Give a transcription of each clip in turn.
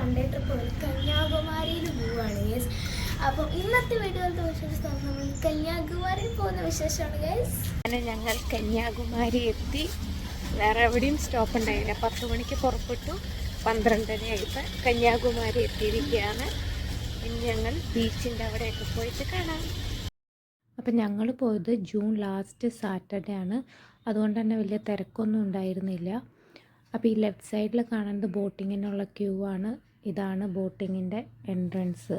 One day trip പോലെ കന്യാകുമാരിയിൽ പോവുകയാണ് ഗൈസ്. അപ്പം ഇന്നത്തെ വീഡിയോയിലത്തെ വിശേഷം നമ്മൾ കന്യാകുമാരിയിൽ പോകുന്ന വിശേഷമാണ് ഗൈസ്. അങ്ങനെ ഞങ്ങൾ കന്യാകുമാരി എത്തി. വേറെ എവിടെയും സ്റ്റോപ്പ് ഉണ്ടായില്ല. 10 മണിക്ക് പുറപ്പെട്ടു, 12:30 കന്യാകുമാരി എത്തിയിരിക്കുകയാണ്. ഇനി ഞങ്ങൾ ബീച്ചിൻ്റെ അവിടെയൊക്കെ പോയിട്ട് കാണാം. അപ്പം ഞങ്ങൾ പോയത് ജൂൺ ലാസ്റ്റ് സാറ്റർഡേ ആണ്. അതുകൊണ്ട് തന്നെ വലിയ തിരക്കൊന്നും ഉണ്ടായിരുന്നില്ല. അപ്പോൾ ഈ ലെഫ്റ്റ് സൈഡിൽ കാണുന്നത് ബോട്ടിങ്ങിനുള്ള ക്യൂ ആണ്. ഇതാണ് ബോട്ടിങ്ങിൻ്റെ എൻട്രൻസ്.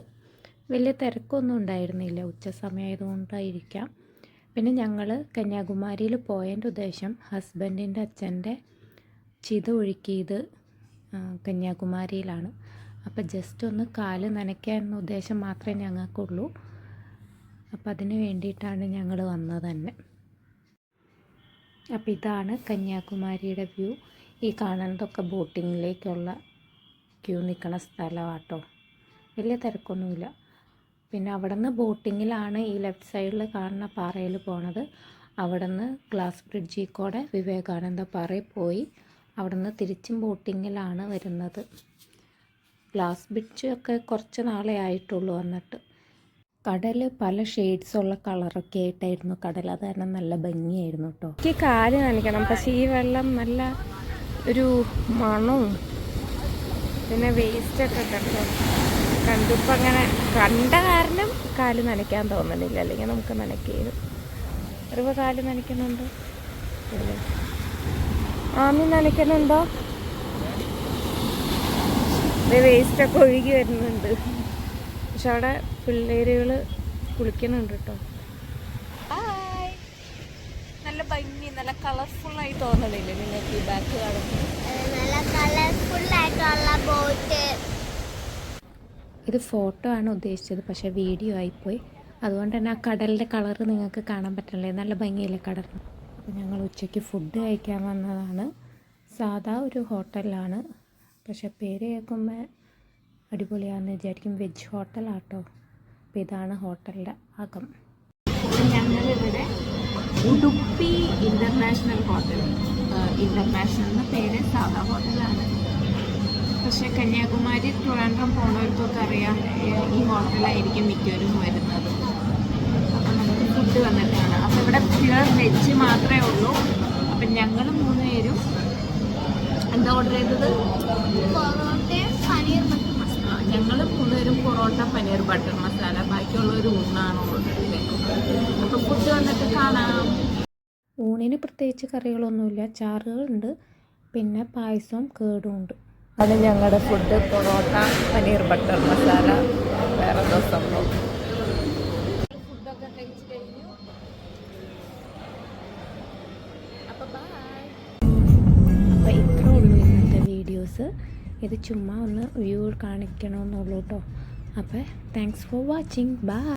വലിയ തിരക്കൊന്നും ഉണ്ടായിരുന്നില്ല, ഉച്ച സമയമായതുകൊണ്ടായിരിക്കാം. പിന്നെ ഞങ്ങൾ കന്യാകുമാരിയിൽ പോയതിൻ്റെ ഉദ്ദേശം ഹസ്ബൻഡിൻ്റെ അച്ഛൻ്റെ ചിത ഒഴുക്കിയത് കന്യാകുമാരിയിലാണ്. അപ്പോൾ ജസ്റ്റ് ഒന്ന് കാല് നനയ്ക്കാനുള്ള ഉദ്ദേശം മാത്രമേ ഞങ്ങൾക്കുള്ളൂ. അപ്പോൾ അതിന് വേണ്ടിയിട്ടാണ് ഞങ്ങൾ വന്നത് തന്നെ. അപ്പോൾ ഇതാണ് കന്യാകുമാരിയുടെ വ്യൂ. ഈ കാണുന്നതൊക്കെ ബോട്ടിങ്ങിലേക്കുള്ള ക്യൂ നിൽക്കുന്ന സ്ഥലമാട്ടോ. വലിയ തിരക്കൊന്നുമില്ല. പിന്നെ അവിടെ നിന്ന് ബോട്ടിങ്ങിലാണ് ഈ ലെഫ്റ്റ് സൈഡിൽ കാണുന്ന പാറയിൽ പോണത്. അവിടെ നിന്ന് ഗ്ലാസ് ബ്രിഡ്ജിൽ കൂടെ വിവേകാനന്ദ പാറയിൽ പോയി അവിടെ നിന്ന് തിരിച്ചും ബോട്ടിങ്ങിലാണ് വരുന്നത്. ഗ്ലാസ് ബ്രിഡ്ജ് ഒക്കെ കുറച്ച് നാളെ ആയിട്ടുള്ളൂ വന്നിട്ട്. കടൽ പല ഷെയ്ഡ്സുള്ള കളറൊക്കെ ആയിട്ടായിരുന്നു കടൽ. അത് കാരണം നല്ല ഭംഗിയായിരുന്നു കേട്ടോ. എനിക്ക് കാല് നനയ്ക്കണം, പക്ഷേ ഈ വെള്ളം നല്ല ഒരു മണവും പിന്നെ വേസ്റ്റൊക്കെ കണ്ടിപ്പോൾ അങ്ങനെ കണ്ട കാരണം കാല് നനയ്ക്കാൻ തോന്നണില്ല. അല്ലെങ്കിൽ നമുക്ക് നനയ്ക്കും. അറിവ് കാല് നനയ്ക്കുന്നുണ്ടോ? ഇല്ല. ആമി നനയ്ക്കുന്നുണ്ടോ? വേസ്റ്റൊക്കെ ഒഴുകി വരുന്നുണ്ട്. പക്ഷെ അവിടെ പിള്ളേരുകൾ കുളിക്കുന്നുണ്ട് കേട്ടോ. നല്ല ഭംഗി, നല്ല കളർഫുള്ളായി തോന്നണില്ലേ നിങ്ങൾക്ക് ഈ ബാക്ക് കാണുമ്പോൾ? നല്ല കളർഫുൾ ആയിട്ടുള്ള ബോട്ട്. ഇത് ഫോട്ടോ ആണ് ഉദ്ദേശിച്ചത്, പക്ഷേ വീഡിയോ ആയിപ്പോയി. അതുകൊണ്ട് തന്നെ ആ കടലിൻ്റെ കളറ് നിങ്ങൾക്ക് കാണാൻ പറ്റില്ലേ. നല്ല ഭംഗിയില്ലേ കടൽ. അപ്പോൾ ഞങ്ങൾ ഉച്ചയ്ക്ക് ഫുഡ് കഴിക്കാൻ വന്നതാണ്. സാധാ ഒരു ഹോട്ടലിലാണ്, പക്ഷെ പേര് കേൾക്കുമ്പോൾ അടിപൊളിയാണെന്ന് വിചാരിക്കും. വെജ് ഹോട്ടലാട്ടോ. അപ്പോൾ ഇതാണ് ഹോട്ടലിൻ്റെ അകം. ഞങ്ങളിവിടെ ഉടുപ്പി ഇൻ്റർനാഷണൽ ഹോട്ടൽ, ഇൻ്റർനാഷണൽ എന്ന പേര് സാധാ ഹോട്ടലാണ്. പക്ഷേ കന്യാകുമാരി ട്രിവാൻഡ്രം പോകുന്നവർക്കൊക്കെ അറിയാം ഈ ഹോട്ടലായിരിക്കും മിക്കവരും വരുന്നത്. അപ്പം നമുക്ക് ഫുഡ് വന്നിട്ടാണ്. അപ്പോൾ ഇവിടെ പ്യുവർ വെജ് മാത്രമേ ഉള്ളൂ. അപ്പം ഞങ്ങൾ 3 പേരും എന്താ ഓർഡർ ചെയ്തത്? പൊറോട്ടയും പനീർ ബട്ടർ മസാല. ഞങ്ങൾ 3 പേരും പൊറോട്ട പനീർ ബട്ടർ മസാല, ബാക്കിയുള്ളവർ ഊണാണ് ഓർഡർ ചെയ്തത്. അപ്പോൾ ഫുഡ് വന്നിട്ട് കാണാം. ഊണിന് പ്രത്യേകിച്ച് കറികളൊന്നുമില്ല, ചാറുകളുണ്ട്, പിന്നെ പായസവും കേടും ഉണ്ട്. അത് ഞങ്ങളുടെ ഫുഡ് പൊറോട്ട പനീർ ബട്ടർ മസാല. വേറെ ദിവസം ഫുഡൊക്കെ കഴിച്ച് കഴിഞ്ഞു. അപ്പോൾ ബൈ. അപ്പോൾ ഇത്രേ ഉള്ളൂ ഇന്നത്തെ വീഡിയോസ്. ഇത് ചുമ്മാ ഒന്ന് വ്യൂ കാണിക്കണമെന്നുള്ളൂ കേട്ടോ. അപ്പോൾ താങ്ക്സ് ഫോർ വാച്ചിങ്. ബൈ.